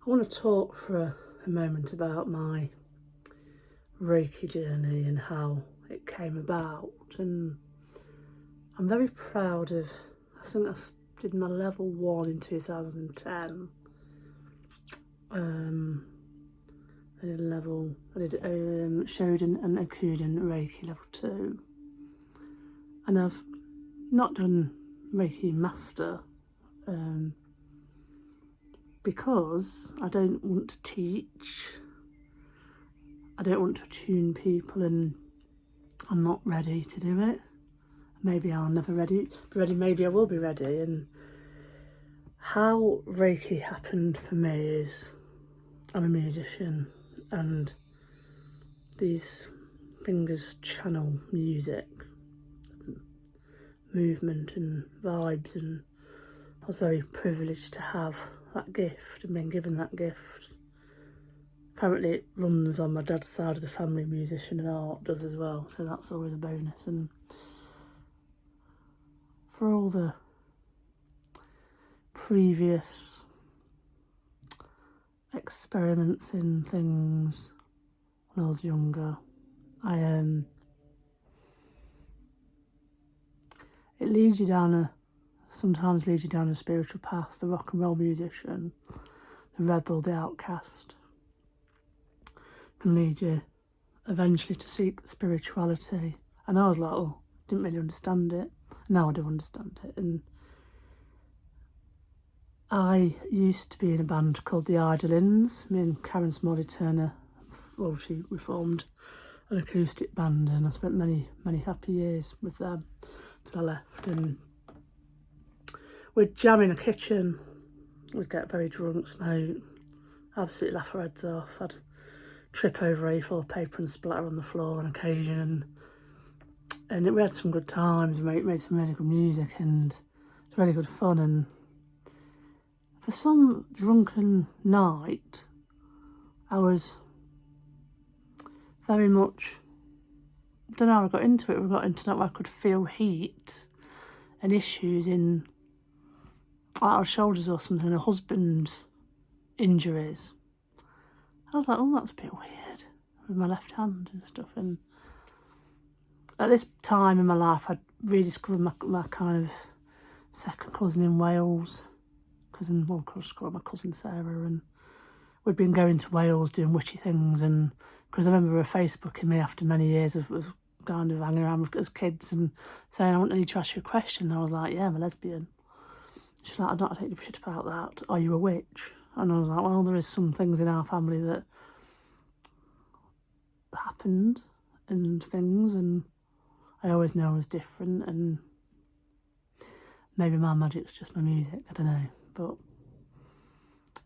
I want to talk for a moment about my Reiki journey and how it came about. And I'm very proud of, I think I did my level 1 in 2010. I did Shodan and Okuden Reiki level 2. And I've not done Reiki Master because I don't want to teach. I don't want to attune people, and I'm not ready to do it. Maybe I'll never be ready, maybe I will be ready. And how Reiki happened for me is I'm a musician, and these fingers channel music, movement and vibes, and I was very privileged to have that gift and been given that gift. Apparently it runs on my dad's side of the family, musician and art does as well, so that's always a bonus. And for all the previous experiments in things when I was younger, it sometimes leads you down a spiritual path. The rock and roll musician, the rebel, the outcast, can lead you eventually to seek spirituality. And I was like, didn't really understand it. Now I do understand it. And I used to be in a band called the Idolins. Me and Karen Smalley Turner, she reformed an acoustic band, and I spent many, many happy years with them till I left. And we'd jam in a kitchen, we'd get very drunk, smoke, absolutely laugh our heads off. I'd trip over A4 paper and splatter on the floor on occasion, and we had some good times, made some really good music, and it was really good fun. And for some drunken night, I was very much, I don't know how I got into it. We got into that where I could feel heat and issues in our shoulders or something, a husband's injuries. I was like, that's a bit weird with my left hand and stuff. And at this time in my life, I'd rediscovered my kind of second cousin in Wales. Of course, my cousin Sarah, and we'd been going to Wales doing witchy things. And because I remember her Facebooking me after many years of kind of hanging around as kids and saying, I need to ask you a question. And I was like, yeah, I'm a lesbian. She's like, I don't take a shit about that. Are you a witch? And I was like, well, there is some things in our family that happened and things, and I always know I was different, and maybe my magic's just my music, I don't know. But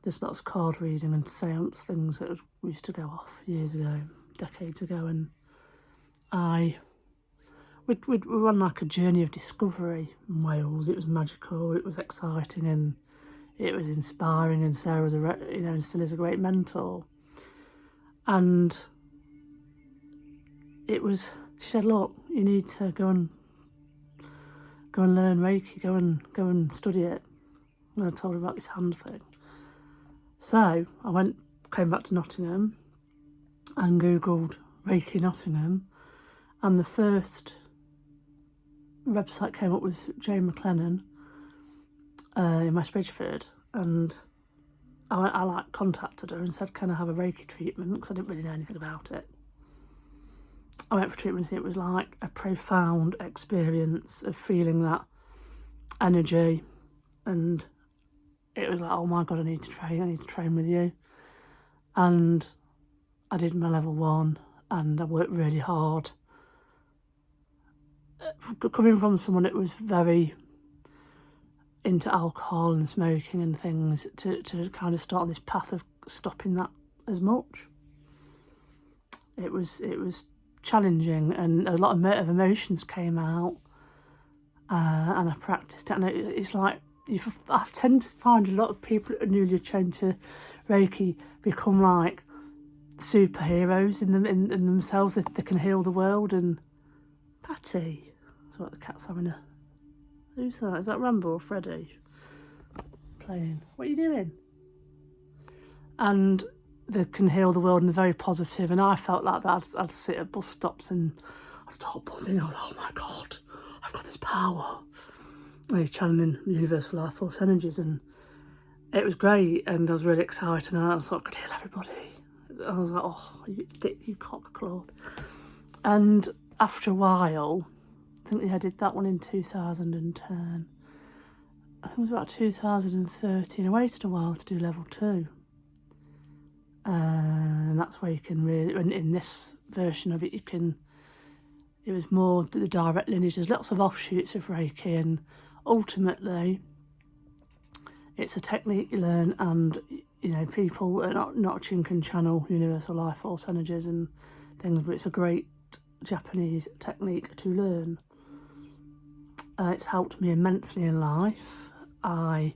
there's lots of card reading and seance things that used to go off years ago, decades ago, and we'd run like a journey of discovery in Wales. It was magical, it was exciting, and it was inspiring, and Sarah was and still is a great mentor. And she said, look, you need to go and learn Reiki, go and study it. And I told her about this hand thing. So I came back to Nottingham and Googled Reiki Nottingham, and the first website came up was Jane McLennan in West Bridgeford, and I contacted her and said, can I have a Reiki treatment, because I didn't really know anything about it. I went for treatment, and it was like a profound experience of feeling that energy, and it was like, oh my God, I need to train with you. And I did my level 1, and I worked really hard. Coming from someone that was very into alcohol and smoking and things, to kind of start on this path of stopping that as much. It was challenging, and a lot of emotions came out, and I practiced it, and it's like, I tend to find a lot of people that are newly trained to Reiki become like superheroes in themselves, if they can heal the world. And Patty, that's what the cat's having a... Who's that? Is that Rambo or Freddy playing? What are you doing? and they can heal the world and they're very positive. And I felt like that. I'd sit at bus stops and I'd start buzzing. I was like, oh my God, I've got this power. And he's channeling universal life force energies, and it was great, and I was really excited, and I thought I could heal everybody. I was like, oh, you cock, Claude. And after a while, I think I did that one in 2010. I think it was about 2013. I waited a while to do level 2. And that's where you can really, in this version of it, it was more the direct lineage. There's lots of offshoots of Reiki, and ultimately it's a technique you learn, and people not can channel universal life force energies and things, but it's a great Japanese technique to learn. It's helped me immensely in life. I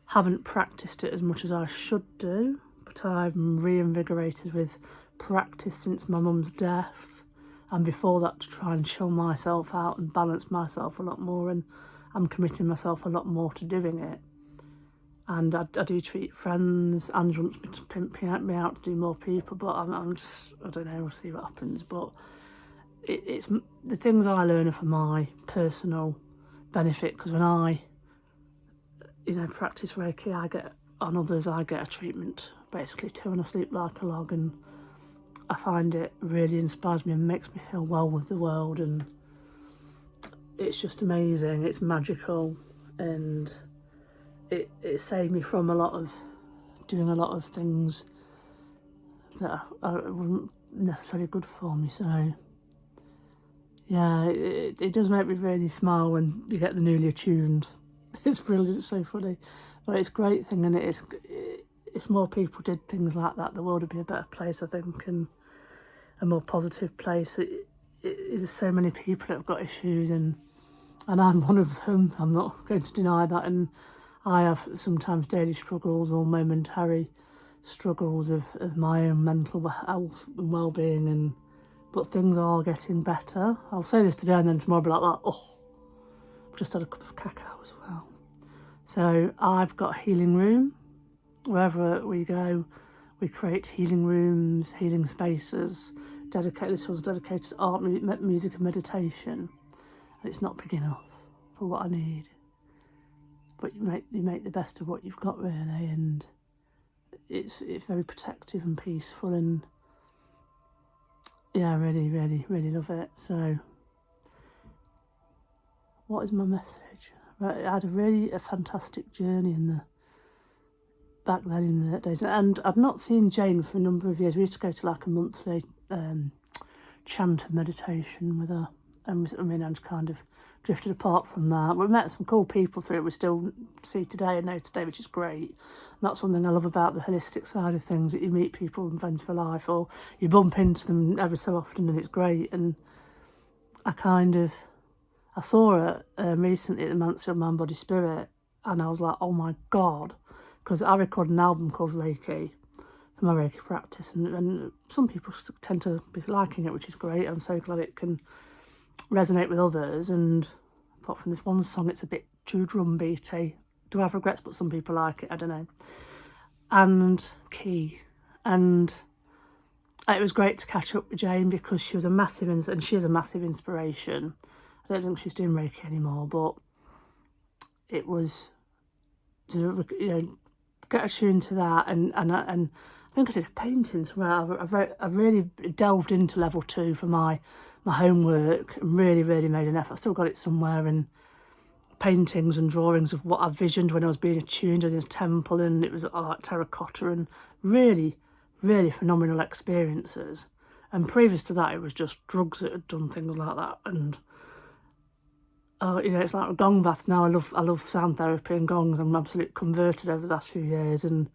haven't practiced it as much as I should do, but I'm reinvigorated with practice since my mum's death, and before that, to try and chill myself out and balance myself a lot more, and I'm committing myself a lot more to doing it. And I do treat friends. Ange wants me to pimp me out to do more people, but I'm just, I don't know, we'll see what happens. But it's the things I learn are for my personal benefit, because when I, practice Reiki, I get a treatment, basically, too, and I sleep like a log, and I find it really inspires me and makes me feel well with the world, and it's just amazing. It's magical, and it saved me from doing a lot of things that weren't necessarily good for me. So yeah, it does make me really smile when you get the newly attuned. It's brilliant, it's so funny. But it's a great thing, and if more people did things like that, the world would be a better place, I think, and a more positive place. There's so many people that have got issues, and I'm one of them. I'm not going to deny that, and I have sometimes daily struggles or momentary struggles of my own mental health and well-being, but things are getting better. I'll say this today, and then tomorrow I'll be like that. Oh, I've just had a cup of cacao as well. So I've got a healing room. Wherever we go, we create healing rooms, healing spaces. This was dedicated to art, music and meditation. And it's not big enough for what I need. But you make the best of what you've got, really, and it's very protective and peaceful, and yeah, I really, really, really love it. So what is my message? I had a fantastic journey back then in the days, and I'd not seen Jane for a number of years. We used to go to like a monthly chant and meditation with her, and I'd kind of drifted apart from that. We met some cool people through it we still see today and know today, which is great. And that's something I love about the holistic side of things, that you meet people and friends for life, or you bump into them ever so often, and it's great. And I saw her recently at the Mansfield Mind Body Spirit, and I was like, oh my God, because I recorded an album called Reiki for my Reiki practice, and some people tend to be liking it, which is great. I'm so glad it can resonate with others, and apart from this one song, it's a bit too drum beaty. Do I have regrets? But some people like it, I don't know. And key, and it was great to catch up with Jane, because she was a massive and she is a massive inspiration. I don't think she's doing Reiki anymore, but it was get attuned to that, and I think I did a painting somewhere. I've really delved into level 2 for my homework, and really, really made an effort. I still got it somewhere, and paintings and drawings of what I visioned when I was being attuned in a temple, and it was like terracotta, and really, really phenomenal experiences. And previous to that, it was just drugs that had done things like that, and it's like a gong bath now. I love sound therapy and gongs. I'm absolutely converted over the last few years, and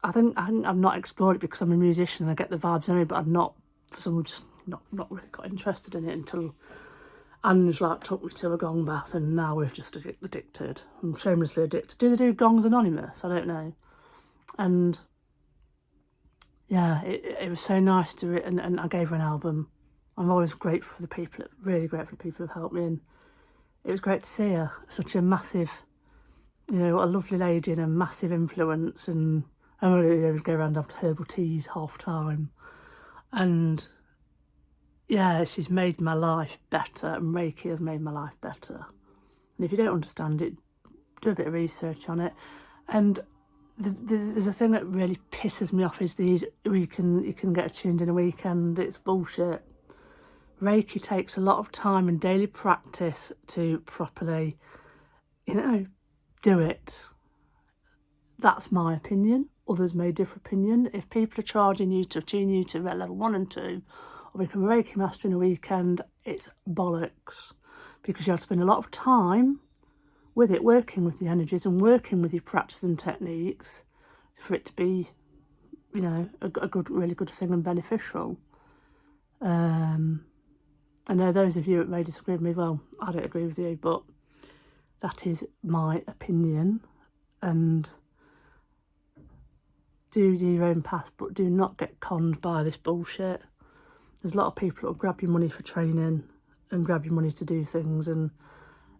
I think I've not explored it because I'm a musician and I get the vibes anyway, but I've not, for some reason, not really got interested in it until Ange took me to a gong bath, and now we're just addicted. I'm shamelessly addicted. Do they do Gongs Anonymous? I don't know. And yeah, it was so nice to it, and I gave her an album. I'm always grateful for the people, really grateful for the people who've helped me, and it was great to see her. Such a massive, a lovely lady and a massive influence, and And we'd go around after herbal teas half time. And yeah, she's made my life better, and Reiki has made my life better. And if you don't understand it, do a bit of research on it. And there's a thing that really pisses me off is these, you can get attuned in a weekend. It's bullshit. Reiki takes a lot of time and daily practice to properly, do it. That's my opinion. Others may differ opinion. If people are charging you to attune you to level 1 and 2 or become a Reiki master in a weekend, it's bollocks, because you have to spend a lot of time with it, working with the energies and working with your practice and techniques for it to be, a really good thing and beneficial. I know those of you that may disagree with me, well, I don't agree with you, but that is my opinion. And do your own path, but do not get conned by this bullshit. There's a lot of people that will grab your money for training and grab your money to do things, and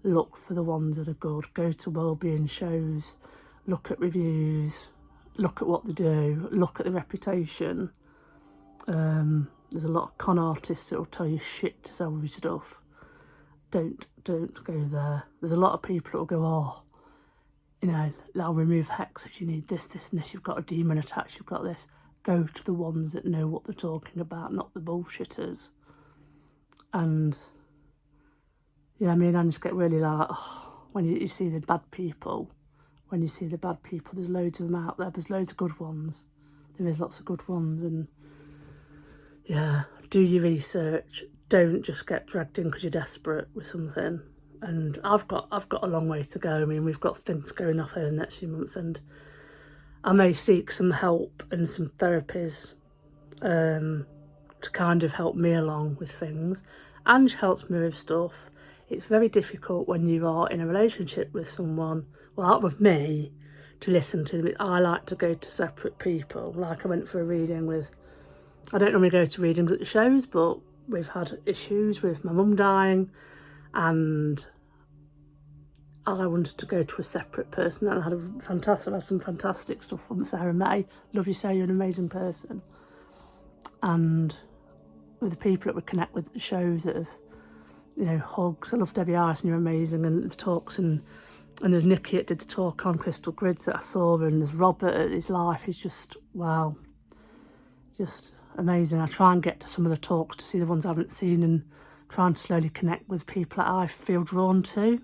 look for the ones that are good. Go to wellbeing shows, look at reviews, look at what they do, look at the reputation. There's a lot of con artists that will tell you shit to sell you stuff. Don't go there. There's a lot of people that will go, I'll remove hexes, you need this, and this, you've got a demon attached, you've got this. Go to the ones that know what they're talking about, not the bullshitters. And yeah, me and Ange get really like, when you see the bad people. When you see the bad people, there's loads of them out there. There's loads of good ones. There is lots of good ones. And yeah, do your research. Don't just get dragged in because you're desperate with something. And I've got a long way to go. I mean, we've got things going off over the next few months, and I may seek some help and some therapies to kind of help me along with things. Ange helps me with stuff. It's very difficult when you are in a relationship with someone, well, not with me, to listen to them. I like to go to separate people. Like I went for a reading with, I don't normally go to readings at the shows, but we've had issues with my mum dying, and I wanted to go to a separate person, and I had some fantastic stuff from Sarah May. Love you, Sarah, you're an amazing person. And with the people that we connect with at the shows that have, hugs. I love Debbie Ice, and you're amazing, and the talks, and there's Nikki that did the talk on crystal grids that I saw, and there's Robert, his life is just, wow, just amazing. I try and get to some of the talks to see the ones I haven't seen, and try and slowly connect with people that I feel drawn to,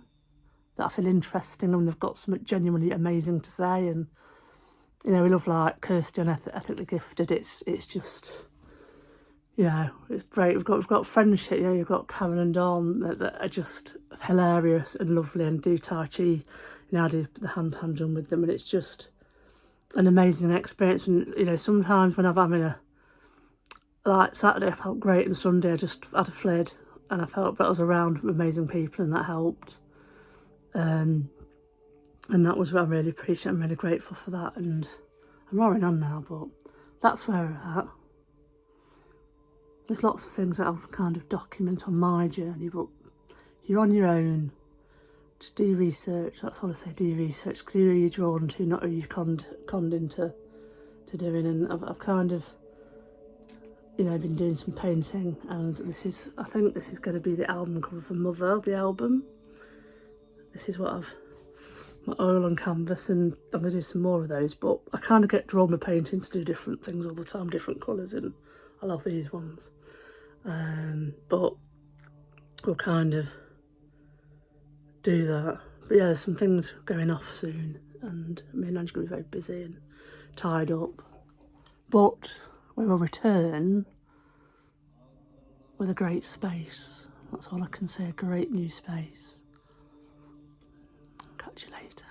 that I feel interesting, and they've got something genuinely amazing to say. And we love like Kirsty on Ethically Gifted. It's just, it's great. We've got friendship. You've got Karen and Dawn that are just hilarious and lovely, and do Tai Chi. I do the hand pendulum with them, and it's just an amazing experience. And sometimes when I'm having like Saturday, I felt great, and Sunday I just had a fled, and I felt that I was around amazing people, and that helped. And that was what I really appreciate. I'm really grateful for that. And I'm roaring on now, but that's where we're at. There's lots of things that I'll kind of document on my journey, but you're on your own. Just do research. That's all I say, do research. Do who you're drawn to, not who you've conned into doing. And I've kind of, been doing some painting, and I think this is going to be the album cover for Mother, the album. This is what my oil on canvas, and I'm going to do some more of those, but I kind of get drawn with painting to do different things all the time, different colours, and I love these ones. But we'll kind of do that. But yeah, there's some things going off soon, and me and Ange are going to be very busy and tied up. But we will return with a great space. That's all I can say, a great new space. Catch you later.